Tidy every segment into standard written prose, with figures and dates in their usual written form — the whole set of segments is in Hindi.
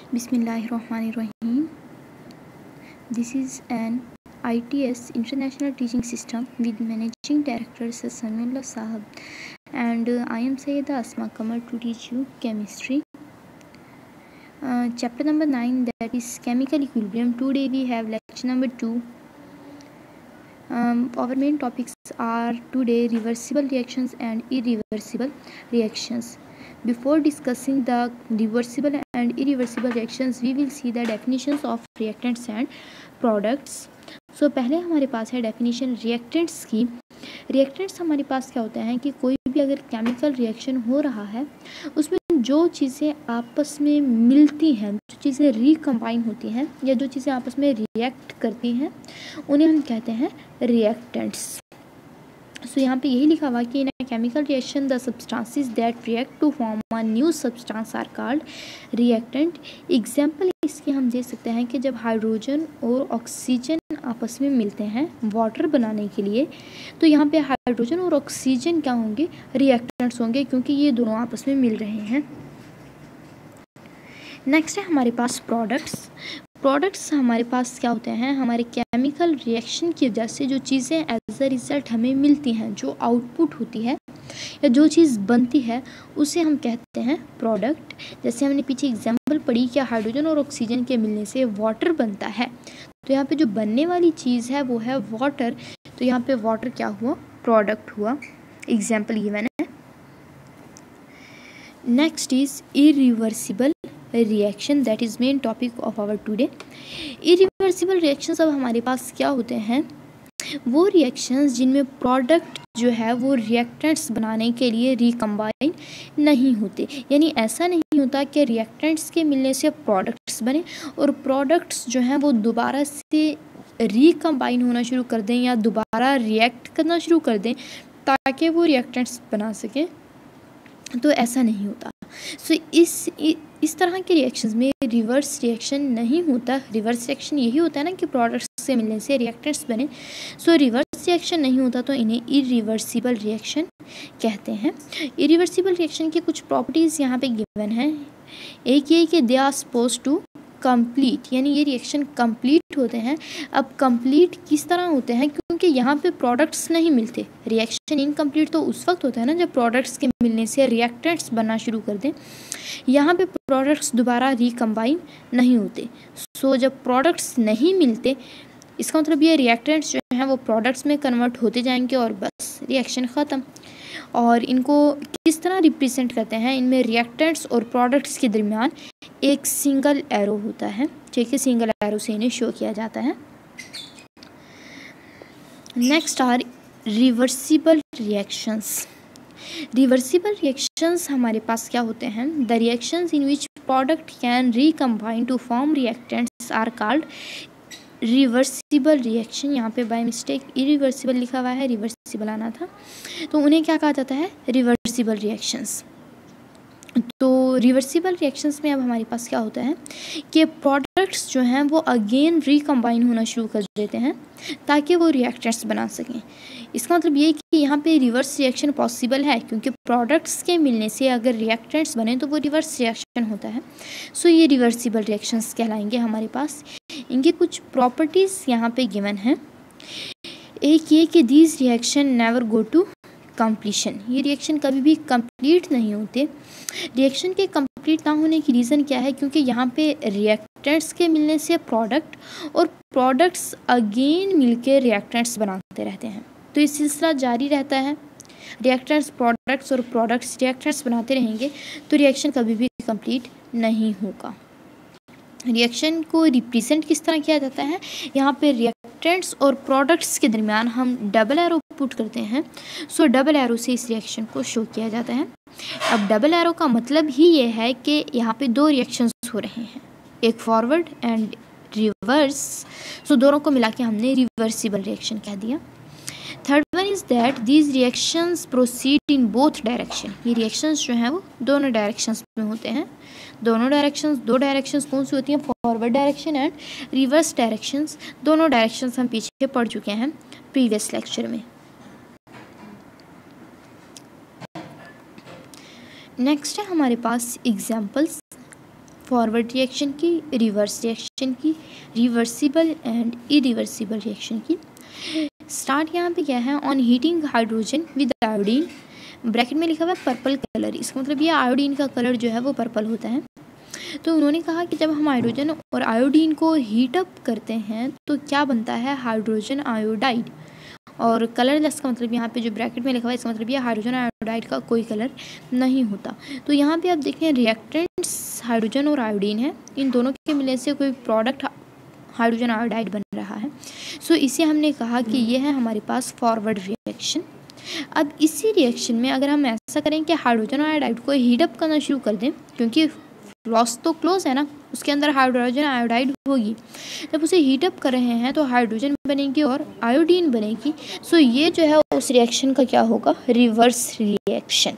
Bismillahirrahmanirrahim. This is an ITS International Teaching System with Managing Director Sir Samiullah Sahab, and I am Sayyida Asma Kamal to teach you chemistry. Chapter number 9, that is chemical equilibrium. Today we have lecture number 2. Our main topics are today reversible reactions and irreversible reactions. Before discussing the reversible and irreversible reactions, we will see the definitions of reactants and products. So पहले हमारे पास है डेफिनेशन रिएक्टेंट्स की. रिएक्टेंट्स हमारे पास क्या होता है कि कोई भी अगर केमिकल रिएक्शन हो रहा है उसमें जो चीज़ें आपस में मिलती हैं, जो चीज़ें रिकम्बाइन होती हैं या जो चीज़ें आपस में रिएक्ट करती हैं उन्हें हम कहते हैं रिएक्टेंट्स. सो यहाँ पे यही लिखा हुआ कि in a chemical reaction the substances that react to form a new substance are called reactant. Example इसके हम दे सकते हैं कि जब हाइड्रोजन और ऑक्सीजन आपस में मिलते हैं वाटर बनाने के लिए, तो यहाँ पे हाइड्रोजन और ऑक्सीजन क्या होंगे, रिएक्टेंट्स होंगे, क्योंकि ये दोनों आपस में मिल रहे हैं. नेक्स्ट है हमारे पास प्रोडक्ट्स. प्रोडक्ट्स हमारे पास क्या होते हैं, हमारे केमिकल रिएक्शन की वजह से जो चीज़ें एज अ रिजल्ट हमें मिलती हैं, जो आउटपुट होती है या जो चीज़ बनती है उसे हम कहते हैं प्रोडक्ट. जैसे हमने पीछे एग्जांपल पढ़ी कि हाइड्रोजन और ऑक्सीजन के मिलने से वाटर बनता है, तो यहाँ पे जो बनने वाली चीज़ है वो है वाटर, तो यहाँ पे वाटर क्या हुआ, प्रोडक्ट हुआ. एग्जाम्पल गिवन है. Next is irreversible reaction, that is main topic of our today. Irreversible reactions अब हमारे पास क्या होते हैं, वो रिएक्शंस जिनमें प्रोडक्ट जो है वो रिएक्टेंट्स बनाने के लिए रिकम्बाइन नहीं होते. यानी ऐसा नहीं होता कि रिएक्टेंट्स के मिलने से प्रोडक्ट्स बने और प्रोडक्ट्स जो हैं वो दोबारा से रिकम्बाइन होना शुरू कर दें या दोबारा रिएक्ट करना शुरू कर दें ताकि वो रिएक्टेंट्स बना सकें, तो ऐसा नहीं होता. सो इस तरह के रिएक्शंस में रिवर्स रिएक्शन नहीं होता. रिवर्स रिएक्शन यही होता है ना कि प्रोडक्ट्स से मिलने से रिएक्टेंट्स बने. सो रिवर्स रिएक्शन नहीं होता तो इन्हें इरिवर्सिबल रिएक्शन कहते हैं. इरिवर्सिबल रिएक्शन की कुछ प्रॉपर्टीज़ यहाँ पे गिवन हैं. एक ये कि they are suppose to complete, यानी ये रिएक्शन कंप्लीट होते हैं. अब कंप्लीट किस तरह होते हैं, क्योंकि यहाँ पे प्रोडक्ट्स नहीं मिलते. रिएक्शन इनकम्प्लीट तो उस वक्त होता है ना जब प्रोडक्ट्स के मिलने से रिएक्टेंट्स बनना शुरू कर दें. यहाँ पे प्रोडक्ट्स दोबारा रिकम्बाइन नहीं होते. सो जब प्रोडक्ट्स नहीं मिलते इसका मतलब ये रिएक्टेंट्स जो हैं वो प्रोडक्ट्स में कन्वर्ट होते जाएंगे और बस रिएक्शन ख़त्म. और इनको किस तरह रिप्रेजेंट करते हैं, इनमें रिएक्टेंट्स और प्रोडक्ट्स के दरमियान एक सिंगल एरो होता है, ठीक है, सिंगल एरो से इन्हें शो किया जाता है. Next are reversible reactions. Reversible reactions हमारे पास क्या होते हैं, the reactions in which product can recombine to form reactants are called reversible reaction. यहाँ पे बाय मिस्टेक इरिवर्सिबल लिखा हुआ है, रिवर्सिबल आना था, तो उन्हें क्या कहा जाता है, रिवर्सिबल रिएक्शंस. तो रिवर्सिबल रिएक्शंस में अब हमारे पास क्या होता है कि प्रोडक्ट्स जो हैं वो अगेन रिकम्बाइन होना शुरू कर देते हैं ताकि वो रिएक्टेंट्स बना सकें. इसका मतलब ये कि यहाँ पे रिवर्स रिएक्शन पॉसिबल है, क्योंकि प्रोडक्ट्स के मिलने से अगर रिएक्टेंट्स बने तो वो रिवर्स रिएक्शन होता है. सो ये रिवर्सिबल रिएक्शंस कहलाएंगे हमारे पास. इनकी कुछ प्रॉपर्टीज़ यहाँ पे गिवन हैं. एक ये कि these reaction never go to completion, ये रिएक्शन कभी भी कंप्लीट नहीं होते. रिएक्शन के कंप्लीट ना होने की रीज़न क्या है, क्योंकि यहाँ पे रिएक्टेंट्स के मिलने से प्रोडक्ट और प्रोडक्ट्स अगेन मिलके रिएक्टेंट्स बनाते रहते हैं, तो ये सिलसिला जारी रहता है. रिएक्टेंट्स प्रोडक्ट्स और प्रोडक्ट्स रिएक्टेंट्स बनाते रहेंगे तो रिएक्शन कभी भी कंप्लीट नहीं होगा. रिएक्शन को रिप्रेजेंट किस तरह किया जाता है, यहाँ पे रिएक्टेंट्स और प्रोडक्ट्स के दरमियान हम डबल एरो पुट करते हैं. सो डबल एरो से इस रिएक्शन को शो किया जाता है. अब डबल एरो का मतलब ही ये है कि यहाँ पे दो रिएक्शंस हो रहे हैं, एक फॉरवर्ड एंड रिवर्स. सो दोनों को मिला के हमने रिवर्सिबल रिएक्शन कह दिया. Third one is that these reactions proceed in both direction. ये रिएक्शंस जो हैं वो दोनों डायरेक्शंस में होते हैं. दोनों डायरेक्शंस, दो डायरेक्शंस कौन सी होती हैं, forward direction and reverse directions. दोनों डायरेक्शंस हम पीछे पढ़ चुके हैं प्रीवियस लेक्चर में. नेक्स्ट है हमारे पास एग्जाम्पल्स. फॉरवर्ड रिएक्शन की, रिवर्स रिएक्शन की, रिवर्सिबल एंड इरिवर्सिबल रिएक्शन की। स्टार्ट यहाँ पे क्या है, on heating hydrogen with iodine, bracket में लिखा हुआ है पर्पल कलर, इसका मतलब ये आयोडीन का कलर जो है वो पर्पल होता है। तो उन्होंने कहा कि जब हम हाइड्रोजन और आयोडीन को हीटअप करते हैं तो क्या बनता है, हाइड्रोजन आयोडाइड। और कलरलेस का मतलब यहाँ पे जो ब्रैकेट में लिखा हुआ है इसका मतलब ये हाइड्रोजन आयोडाइड का कोई कलर नहीं होता। तो यहाँ पे आप देखें रिएक्टेंट्स हाइड्रोजन और आयोडीन है, इन दोनों के मिलने से कोई प्रोडक्ट हाइड्रोजन आयोडाइड बन रहा है। सो इसे हमने कहा कि ये है हमारे पास फॉरवर्ड रिएक्शन। अब इसी रिएक्शन में अगर हम ऐसा करें कि हाइड्रोजन आयोडाइड को हीटअप करना शुरू कर दें, क्योंकि फ्लॉस तो क्लोज है ना, उसके अंदर हाइड्रोजन आयोडाइड होगी, जब उसे हीटअप कर रहे हैं तो हाइड्रोजन बनेगी और आयोडीन बनेगी। सो ये जो है उस रिएक्शन का क्या होगा, रिवर्स रिएक्शन।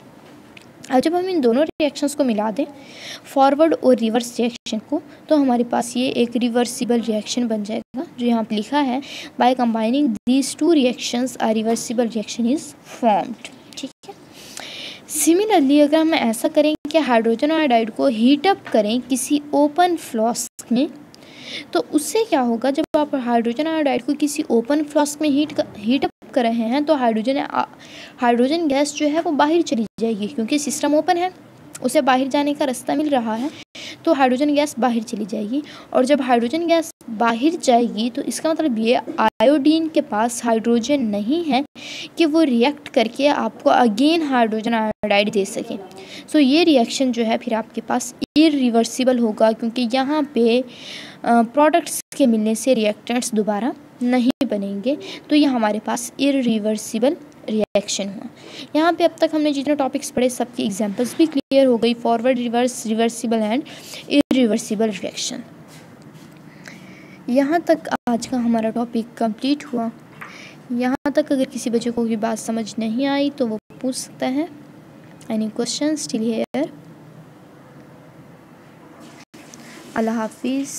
अब जब हम इन दोनों रिएक्शंस को मिला दें, फॉरवर्ड और रिवर्स रिएक्शन को, तो हमारे पास ये एक रिवर्सिबल रिएक्शन बन जाएगा, जो यहाँ पे लिखा है by combining these two reactions a reversible reaction is formed. ठीक है। सिमिलरली अगर हम ऐसा करें कि हाइड्रोजन आयोडाइड को हीटअप करें किसी ओपन फ्लास्क में, तो उससे क्या होगा, जब आप हाइड्रोजन आयोडाइड को किसी ओपन फ्लास्क में हीटअप कर रहे हैं तो हाइड्रोजन गैस जो है वो बाहर चली जाएगी, क्योंकि सिस्टम ओपन है, उसे बाहर जाने का रास्ता मिल रहा है, तो हाइड्रोजन गैस बाहर चली जाएगी। और जब हाइड्रोजन गैस बाहर जाएगी तो इसका मतलब ये आयोडीन के पास हाइड्रोजन नहीं है कि वो रिएक्ट करके आपको अगेन हाइड्रोजन आयोडाइड दे सके। सो ये रिएक्शन जो है फिर आपके पास इरिवर्सिबल होगा, क्योंकि यहाँ पे प्रोडक्ट्स के मिलने से रिएक्टेंट्स दोबारा नहीं बनेंगे। तो ये हमारे पास इरिवर्सिबल रिएक्शन हुआ। यहाँ पे अब तक हमने जितने टॉपिक्स पढ़े सबकी एग्जांपल्स भी क्लियर हो गई, forward, reverse, reversible and irreversible reaction. यहाँ तक आज का हमारा टॉपिक कंप्लीट हुआ। यहाँ तक अगर किसी बच्चे को कोई बात समझ नहीं आई तो वो पूछ सकता है। Any questions till here? अल्लाह हाफिज़।